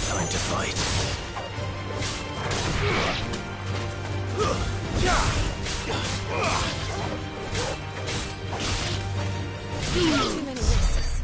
Time to fight. Too many risks.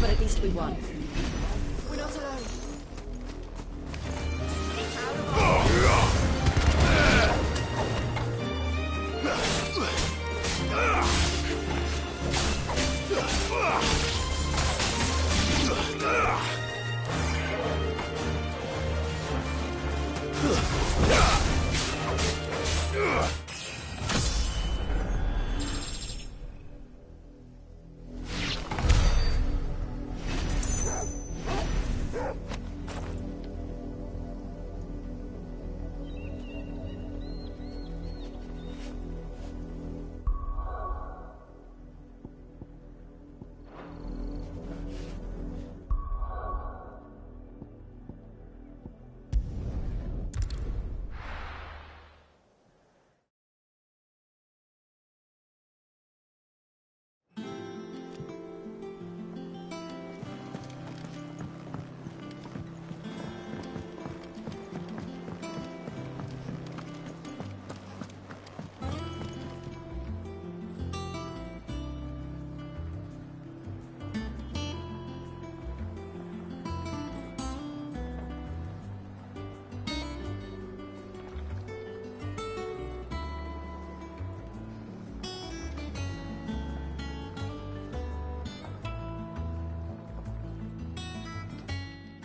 But at least we won. We're not alone.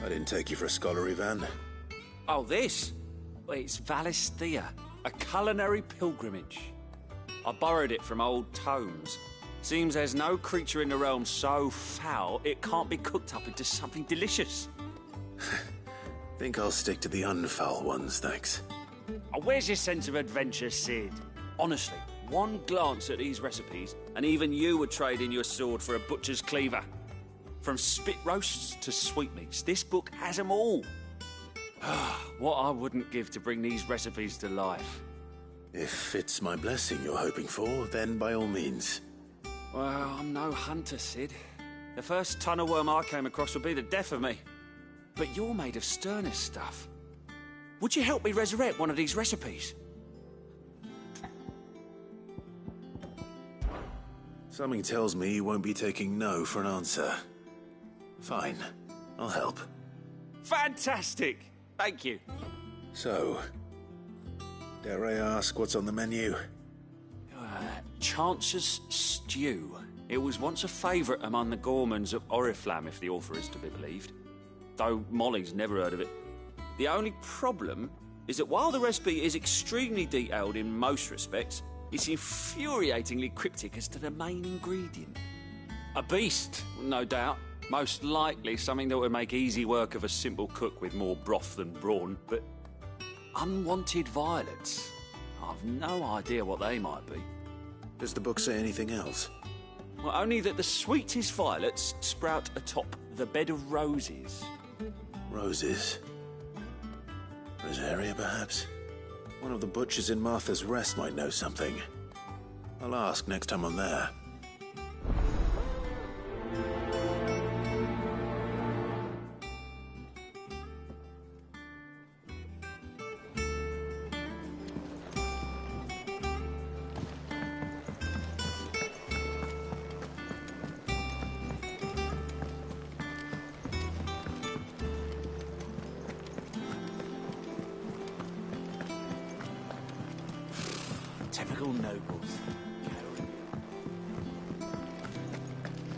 I didn't take you for a scholarly van. Oh, this? Well, it's Valisthea, a culinary pilgrimage. I borrowed it from old tomes. Seems there's no creature in the realm so foul it can't be cooked up into something delicious. Think I'll stick to the unfoul ones, thanks. Oh, where's your sense of adventure, Sid? Honestly, one glance at these recipes, and even you would trade in your sword for a butcher's cleaver. From spit roasts to sweetmeats, this book has them all. What I wouldn't give to bring these recipes to life. If it's my blessing you're hoping for, then by all means. Well, I'm no hunter, Sid. The first ton of worm I came across would be the death of me. But you're made of sterner stuff. Would you help me resurrect one of these recipes? Something tells me you won't be taking no for an answer. Fine, I'll help. Fantastic! Thank you. So, dare I ask what's on the menu? Chance's Stew. It was once a favourite among the gourmands of Oriflamme, if the author is to be believed. Though Molly's never heard of it. The only problem is that while the recipe is extremely detailed in most respects, it's infuriatingly cryptic as to the main ingredient. A beast, no doubt. Most likely something that would make easy work of a simple cook with more broth than brawn, but unwanted violets. I've no idea what they might be. Does the book say anything else? Well, only that the sweetest violets sprout atop the bed of roses. Roses? Rosaria, perhaps? One of the butchers in Martha's Rest might know something. I'll ask next time I'm there. Typical nobles.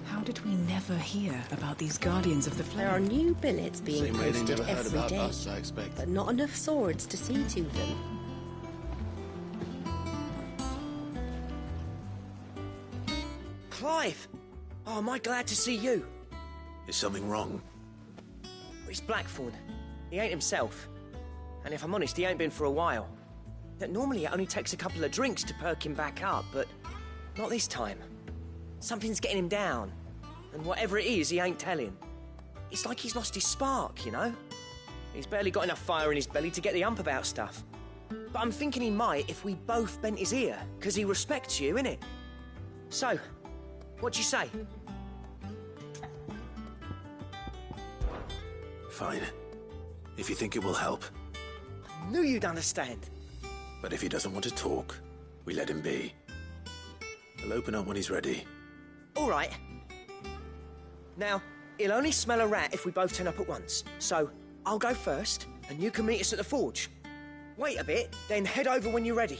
How did we never hear about these guardians of the flame? There are new billets being Same way they posted never heard every about day, us, I expect. but not enough swords to see to them. Clive! Oh, am I glad to see you? Is something wrong? It's Blackthorn. He ain't himself. And if I'm honest, he ain't been for a while. That normally it only takes a couple of drinks to perk him back up, but not this time. Something's getting him down. And whatever it is, he ain't telling. It's like he's lost his spark, you know? He's barely got enough fire in his belly to get the ump about stuff. But I'm thinking he might if we both bent his ear, because he respects you, innit? So, what'd you say? Fine. If you think it will help. I knew you'd understand. But if he doesn't want to talk, we let him be. He'll open up when he's ready. All right. Now, he'll only smell a rat if we both turn up at once. So, I'll go first, and you can meet us at the forge. Wait a bit, then head over when you're ready.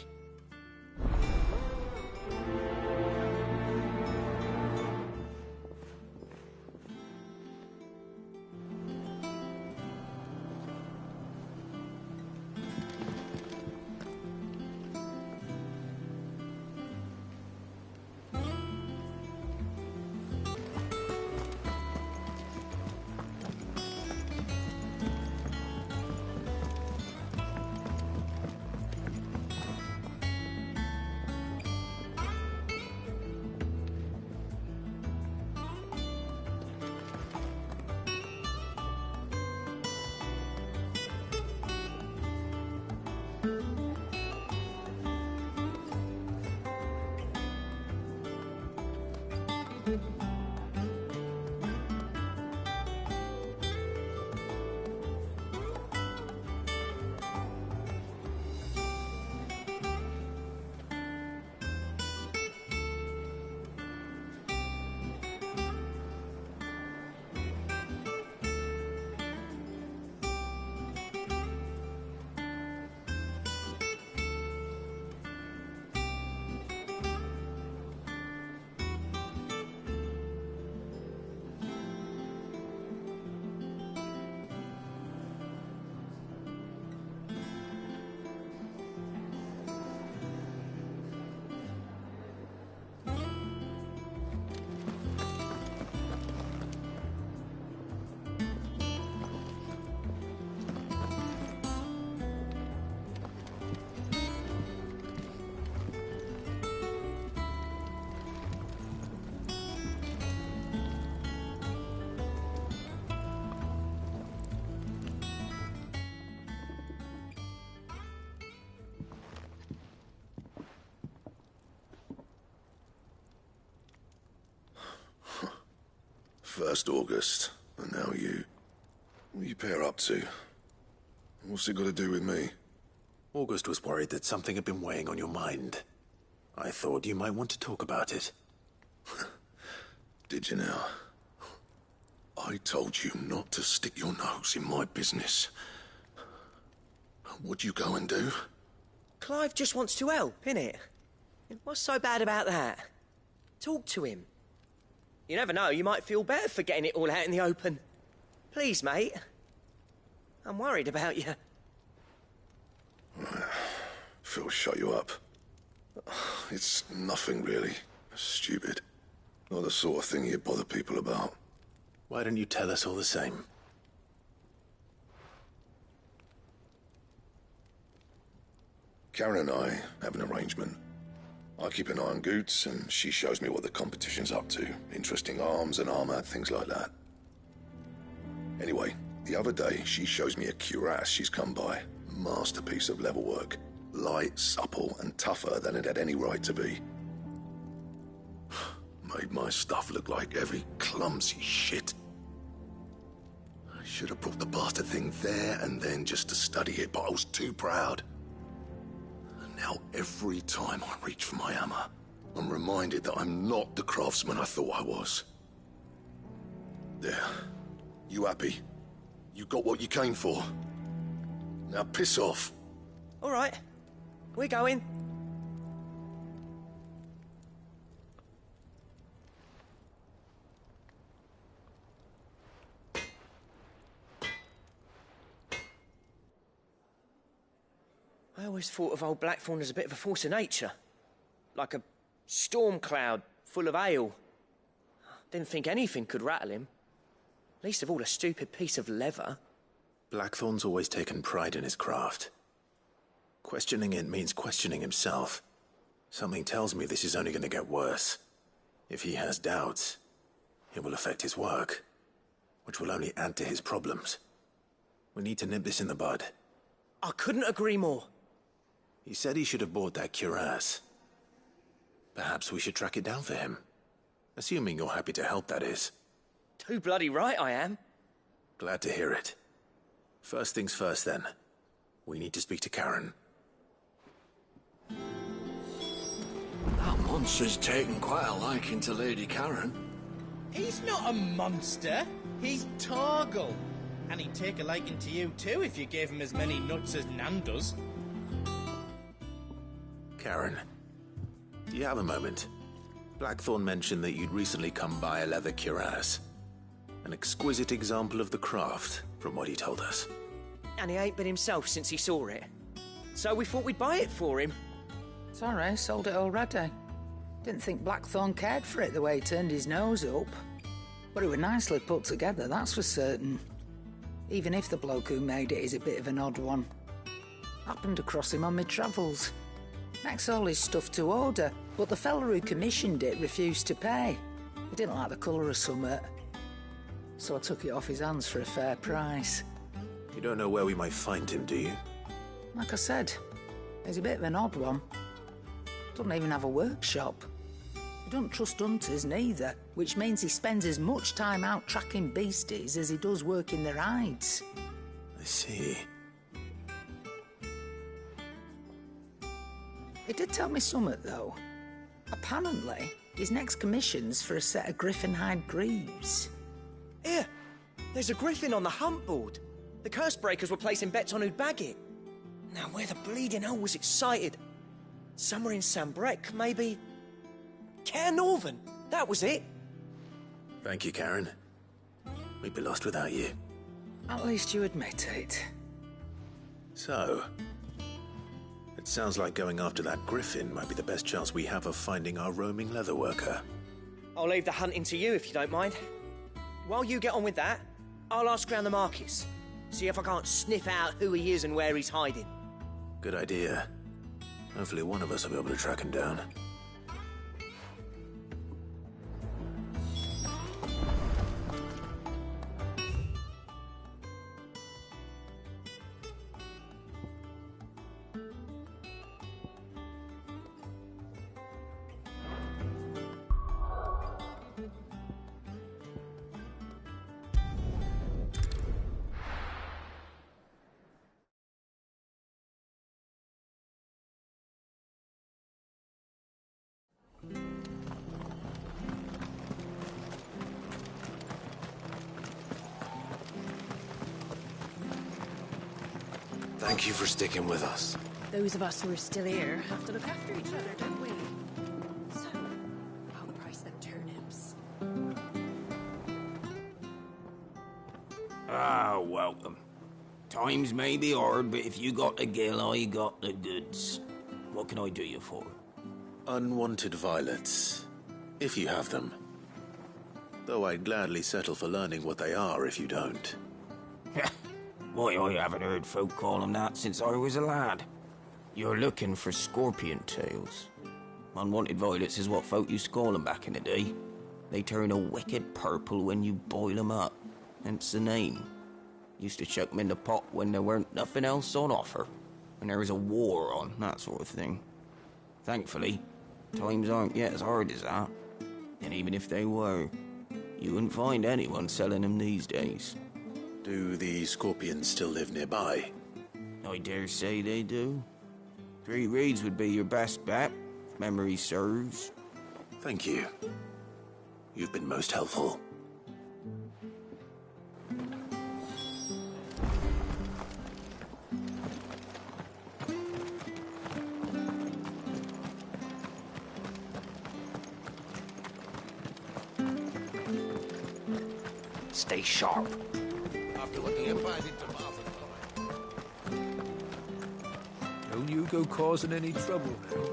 First August, and now you. What are you pair up to? What's it got to do with me? August was worried that something had been weighing on your mind. I thought you might want to talk about it. Did you now? I told you not to stick your nose in my business. What'd you go and do? Clive just wants to help, innit? What's so bad about that? Talk to him. You never know, you might feel better for getting it all out in the open. Please, mate. I'm worried about you. Phil shut you up. It's nothing, really. Stupid. Not the sort of thing you bother people about. Why don't you tell us all the same? Karen and I have an arrangement. I keep an eye on Goots, and she shows me what the competition's up to. Interesting arms and armor, things like that. Anyway, the other day, she shows me a cuirass she's come by. Masterpiece of level work. Light, supple, and tougher than it had any right to be. Made my stuff look like every clumsy shit. I should have brought the bastard thing there and then just to study it, but I was too proud. And now every time I reach for my hammer, I'm reminded that I'm not the craftsman I thought I was. There. You happy? You got what you came for. Now piss off. All right. We're going. I always thought of old Blackthorn as a bit of a force of nature. Like a storm cloud full of ale. Didn't think anything could rattle him. Least of all a stupid piece of leather. Blackthorn's always taken pride in his craft. Questioning it means questioning himself. Something tells me this is only going to get worse. If he has doubts, it will affect his work, which will only add to his problems. We need to nip this in the bud. I couldn't agree more. He said he should have bought that cuirass. Perhaps we should track it down for him. Assuming you're happy to help, that is. Too bloody right I am. Glad to hear it. First things first, then. We need to speak to Karen. That monster's taken quite a liking to Lady Karen. He's not a monster. He's Torgal. And he'd take a liking to you too if you gave him as many nuts as Nan does. Karen, do you have a moment? Blackthorn mentioned that you'd recently come by a leather cuirass. An exquisite example of the craft, from what he told us. And he ain't been himself since he saw it. So we thought we'd buy it for him. Sorry, sold it already. Didn't think Blackthorn cared for it the way he turned his nose up. But it was nicely put together, that's for certain. Even if the bloke who made it is a bit of an odd one. Happened across him on my travels. Makes all his stuff to order, but the fella who commissioned it refused to pay. He didn't like the colour of summit. So I took it off his hands for a fair price. You don't know where we might find him, do you? Like I said, he's a bit of an odd one. Doesn't even have a workshop. He don't trust hunters neither, which means he spends as much time out tracking beasties as he does working their hides. I see. He did tell me something, though. Apparently, his next commission's for a set of griffin hide greaves. Here, there's a griffin on the hunt board. The curse breakers were placing bets on who'd bag it. Now, where the bleeding hell was it sighted? Somewhere in Sambrec, maybe? Care Northern, that was it. Thank you, Karen. We'd be lost without you. At least you admit it. So, it sounds like going after that griffin might be the best chance we have of finding our roaming leatherworker. I'll leave the hunting to you if you don't mind. While you get on with that, I'll ask around the markets. See if I can't sniff out who he is and where he's hiding. Good idea. Hopefully one of us will be able to track him down. Thank you for sticking with us. Those of us who are still here have to look after each other, don't we? So, I'll price them turnips. Ah, welcome. Times may be hard, but if you got the gill, I got the goods. What can I do you for? Unwanted violets, if you have them. Though I'd gladly settle for learning what they are if you don't. Why, I haven't heard folk call them that since I was a lad. You're looking for scorpion tails. Unwanted violets is what folk used to call them back in the day. They turn a wicked purple when you boil them up. Hence the name. Used to chuck them in the pot when there weren't nothing else on offer. When there was a war on, that sort of thing. Thankfully, times aren't yet as hard as that. And even if they were, you wouldn't find anyone selling them these days. Do the scorpions still live nearby? I dare say they do. 3 Reeds would be your best bet, if memory serves. Thank you. You've been most helpful. Stay sharp. After looking at Paddington Don't you go causing any trouble now.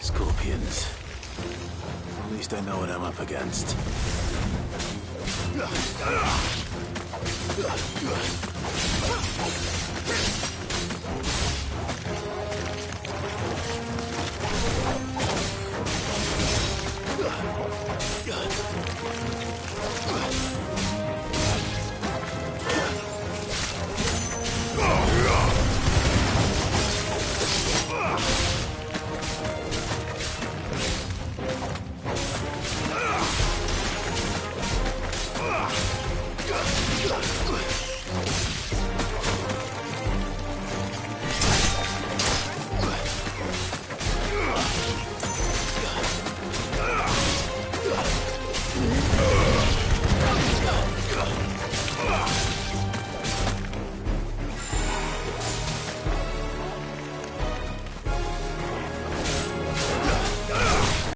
Scorpions. At least I know what I'm up against.